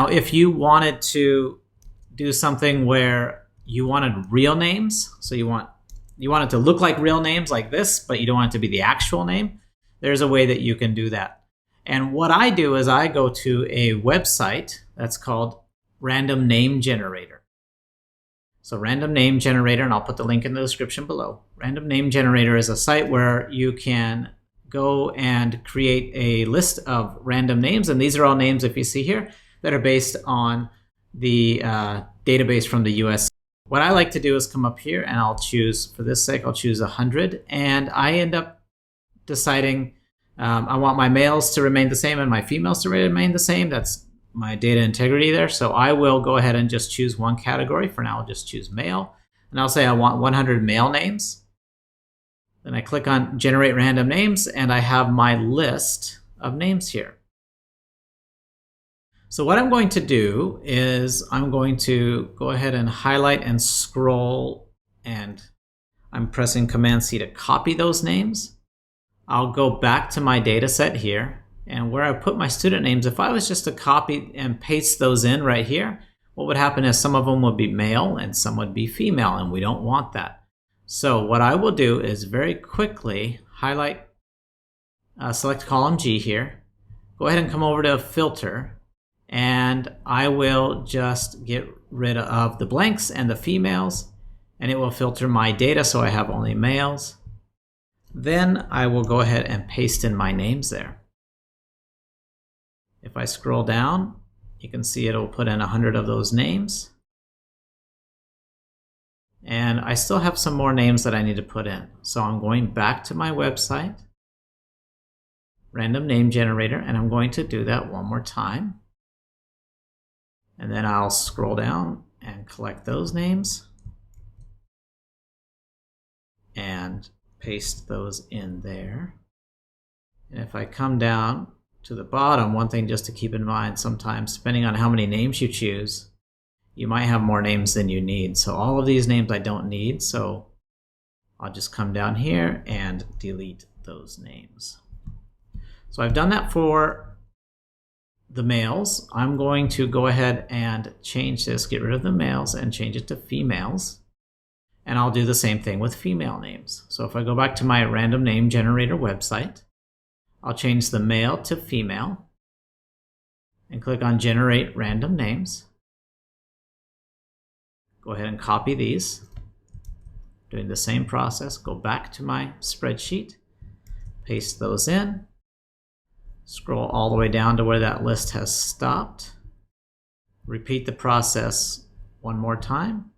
Now, if you wanted to do something where you wanted real names, so you want it to look like real names like this, but you don't want it to be the actual name, there's a way that you can do that. And what I do is I go to a website that's called Random Name Generator. So Random Name Generator, and I'll put the link in the description below. Random Name Generator is a site where you can go and create a list of random names. And these are all names, if you see here, that are based on the database from the US. What I like to do is come up here and I'll choose, for this sake, I'll choose 100. And I end up deciding I want my males to remain the same and my females to remain the same. That's my data integrity there. So I will go ahead and just choose one category. For now, I'll just choose male. And I'll say I want 100 male names. Then I click on Generate Random Names, and I have my list of names here. So what I'm going to do is I'm going to go ahead and highlight and scroll, and I'm pressing Command-C to copy those names. I'll go back to my data set here, and where I put my student names, if I was just to copy and paste those in right here, what would happen is some of them would be male and some would be female, and we don't want that. So what I will do is very quickly highlight, select column G here, go ahead and come over to Filter, and I will just get rid of the blanks and the females, and it will filter my data so I have only males. Then I will go ahead and paste in my names there. If I scroll down, you can see it'll put in 100 of those names. And I still have some more names that I need to put in. So I'm going back to my website, Random Name Generator, and I'm going to do that one more time. And then I'll scroll down and collect those names and paste those in there. And if I come down to the bottom, one thing just to keep in mind, sometimes depending on how many names you choose, you might have more names than you need. So all of these names I don't need, so I'll just come down here and delete those names. So I've done that for the males. I'm going to go ahead and change this, get rid of the males and change it to females. And I'll do the same thing with female names. So if I go back to my Random Name Generator website, I'll change the male to female and click on Generate Random Names. Go ahead and copy these. Doing the same process, go back to my spreadsheet, paste those in, scroll all the way down to where that list has stopped. Repeat the process one more time.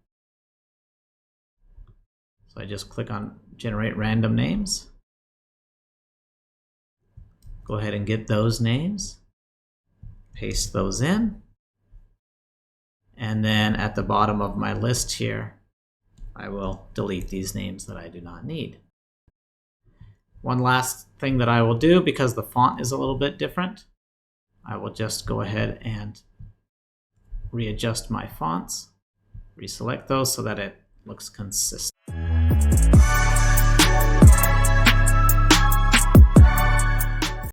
So I just click on Generate Random Names. Go ahead and get those names, paste those in, and then at the bottom of my list here, I will delete these names that I do not need. One last thing that I will do, because the font is a little bit different, I will just go ahead and readjust my fonts, reselect those so that it looks consistent.